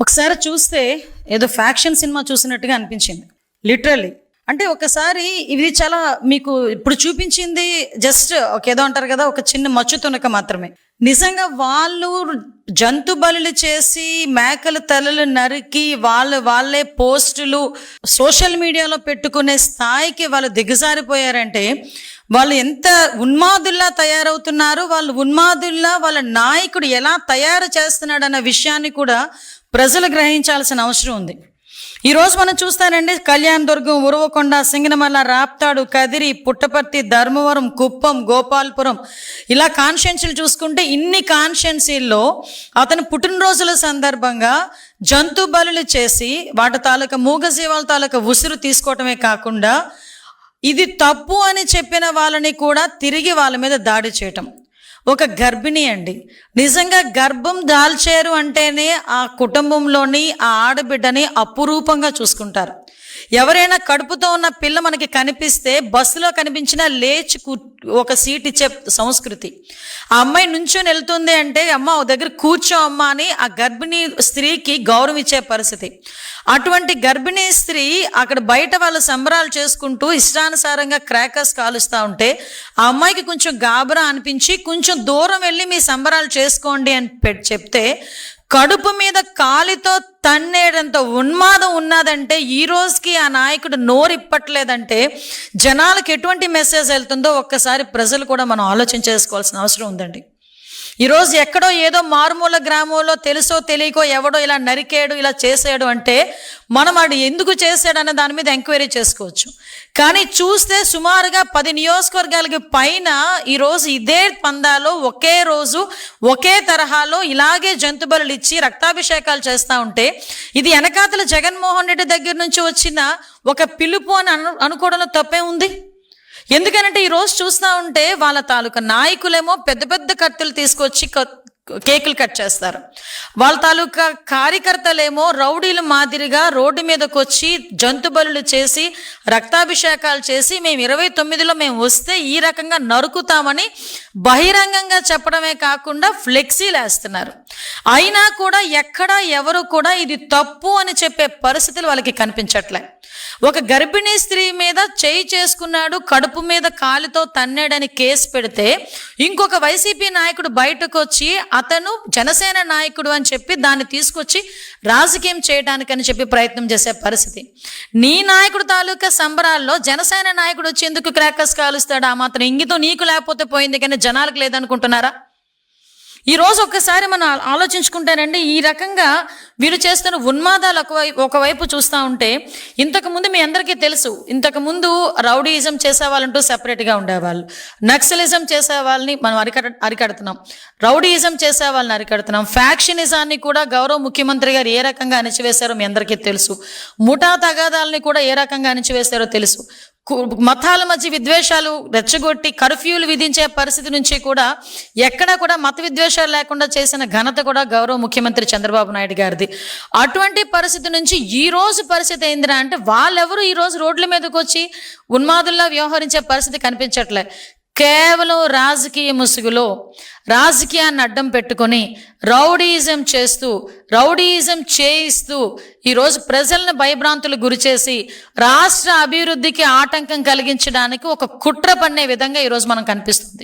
ఒకసారి చూస్తే ఏదో ఫ్యాక్షన్ సినిమా చూసినట్టుగా అనిపించింది లిటరల్లీ. అంటే ఒకసారి ఇది చాలా మీకు ఇప్పుడు చూపించింది జస్ట్ ఏదో అంటారు కదా, ఒక చిన్న మచ్చు తునక మాత్రమే. నిజంగా వాళ్ళు జంతు బలులు చేసి మేకల తలలు నరికి వాళ్ళే పోస్టులు సోషల్ మీడియాలో పెట్టుకునే స్థాయికి వాళ్ళు దిగజారిపోయారంటే వాళ్ళు ఎంత ఉన్మాదుల్లా తయారవుతున్నారు, వాళ్ళు ఉన్మాదుల్లా వాళ్ళ నాయకుడు ఎలా తయారు చేస్తున్నాడు అన్న విషయాన్ని కూడా ప్రజలు గ్రహించాల్సిన అవసరం ఉంది. ఈరోజు మనం చూస్తానండి, కళ్యాణదుర్గం, ఉరవకొండ, సింగనమల, రాప్తాడు, కదిరి, పుట్టపర్తి, ధర్మవరం, కుప్పం, గోపాల్పురం, ఇలా కాన్స్టిట్యున్సీలు చూసుకుంటే ఇన్ని కాన్స్టిట్యున్సీల్లో అతని పుట్టినరోజుల సందర్భంగా జంతు బలులు చేసి వాటి తాలూకా మూగజీవాల తాలూకా ఉసురు తీసుకోవటమే కాకుండా ఇది తప్పు అని చెప్పిన వాళ్ళని కూడా తిరిగి వాళ్ళ మీద దాడి చేయటం. ఒక గర్భిణి అండి, నిజంగా గర్భం దాల్చారు అంటేనే ఆ కుటుంబంలోని ఆ ఆడబిడ్డని అపురూపంగా చూసుకుంటారు. ఎవరైనా కడుపుతో ఉన్న పిల్ల మనకి కనిపిస్తే బస్సులో కనిపించినా లేచి ఒక సీట్ ఇచ్చే సంస్కృతి. ఆ అమ్మాయి నుంచొని వెళ్తుంది అంటే అమ్మ ఓ దగ్గర కూర్చో అమ్మ అని ఆ గర్భిణీ స్త్రీకి గౌరవం ఇచ్చే పరిస్థితి. అటువంటి గర్భిణీ స్త్రీ అక్కడ బయట వాళ్ళు సంబరాలు చేసుకుంటూ ఇష్టానుసారంగా క్రాకర్స్ కాలుస్తూ ఉంటే ఆ అమ్మాయికి కొంచెం గాబరా అనిపించి కొంచెం దూరం వెళ్ళి మీ సంబరాలు చేసుకోండి అని చెప్తే కడుపు మీద కాలితో తన్నేడంత ఉన్మాదం ఉన్నదంటే ఈ రోజుకి ఆ నాయకుడు నోరిప్పట్లేదంటే జనాలకు ఎటువంటి మెసేజ్ వెళ్తుందో ఒక్కసారి ప్రజలు కూడా మనం ఆలోచించేసుకోవాల్సిన అవసరం ఉందండి. ఈరోజు ఎక్కడో ఏదో మారుమూల గ్రామంలో తెలుసో తెలియకో ఎవడో ఇలా నరికాడు ఇలా చేసాడు అంటే మనం వాడు ఎందుకు చేశాడు అన్న దాని మీద ఎంక్వైరీ చేసుకోవచ్చు. కానీ చూస్తే సుమారుగా 10 నియోజకవర్గాలకి పైన ఈరోజు ఇదే పందాలో ఒకే రోజు ఒకే తరహాలో ఇలాగే జంతు బలులు ఇచ్చి రక్తాభిషేకాలు చేస్తూ ఉంటే ఇది వెనకాతల జగన్మోహన్ రెడ్డి దగ్గర నుంచి వచ్చిన ఒక పిలుపు అని అనుకోవడంలో తప్పే ఉంది. ఎందుకనంటే ఈరోజు చూస్తూ ఉంటే వాళ్ళ తాలూకా నాయకులేమో పెద్ద పెద్ద కత్తులు తీసుకొచ్చి కేకులు కట్ చేస్తారు. వాళ్ళ తాలూకా కార్యకర్తలేమో రౌడీలు మాదిరిగా రోడ్డు మీదకి వచ్చి జంతు బలులు చేసి రక్తాభిషేకాలు చేసి మేము 29లో మేము వస్తే ఈ రకంగా నరుకుతామని బహిరంగంగా చెప్పడమే కాకుండా ఫ్లెక్సీలు వేస్తున్నారు. అయినా కూడా ఎక్కడ ఎవరు కూడా ఇది తప్పు అని చెప్పే పరిస్థితులు వాళ్ళకి కనిపించట్లే. ఒక గర్భిణీ స్త్రీ మీద చేయి చేసుకున్నాడు, కడుపు మీద కాలుతో తన్నాడని కేసు పెడితే ఇంకొక వైసీపీ నాయకుడు బయటకు వచ్చి అతను జనసేన నాయకుడు అని చెప్పి దాన్ని తీసుకొచ్చి రాజకీయం చేయడానికని చెప్పి ప్రయత్నం చేసే పరిస్థితి. నీ నాయకుడు తాలూకా సంబరాల్లో జనసేన నాయకుడు వచ్చి ఎందుకు క్రాకర్స్ కాలుస్తాడు? ఆ మాత్రం ఇంగితో నీకు లేకపోతే పోయింది కానీ జనాలకు లేదనుకుంటున్నారా? ఈరోజు ఒక్కసారి మనం ఆలోచించుకుంటానండి, ఈ రకంగా వీరు చేస్తున్న ఉన్మాదాలు ఒకవైపు చూస్తూ ఉంటే ఇంతకుముందు మీ అందరికీ తెలుసు, ఇంతకుముందు రౌడీయిజం చేసేవాళ్ళంటూ సెపరేట్గా ఉండేవాళ్ళు, నక్సలిజం చేసేవాళ్ళని మనం అరికడుతున్నాం, రౌడీయిజం చేసేవాళ్ళని అరికడుతున్నాం, ఫ్యాక్షనిజాన్ని కూడా గౌరవ ముఖ్యమంత్రి గారు ఏ రకంగా అణిచివేశారో మీ అందరికీ తెలుసు, ముఠా తగాదాలని కూడా ఏ రకంగా అణిచివేశారో తెలుసు, మతాల మధ్య విద్వేషాలు రెచ్చగొట్టి కర్ఫ్యూలు విధించే పరిస్థితి నుంచి కూడా ఎక్కడా కూడా మత విద్వేషాలు లేకుండా చేసిన ఘనత కూడా గౌరవ ముఖ్యమంత్రి చంద్రబాబు నాయుడు గారిది. అటువంటి పరిస్థితి నుంచి ఈ రోజు పరిస్థితి ఏందిరా అంటే వాళ్ళెవరు ఈరోజు రోడ్ల మీదకి వచ్చి ఉన్మాదుల్లా వ్యవహరించే పరిస్థితి కనిపించట్లే. కేవలం రాజకీయ ముసుగులో రాజకీయాన్ని అడ్డం పెట్టుకొని రౌడీయిజం చేస్తూ రౌడీయిజం చేయిస్తూ ఈరోజు ప్రజలను భయభ్రాంతులు గురిచేసి రాష్ట్ర అభివృద్ధికి ఆటంకం కలిగించడానికి ఒక కుట్ర పన్నే విధంగా ఈరోజు మనం కనిపిస్తుంది.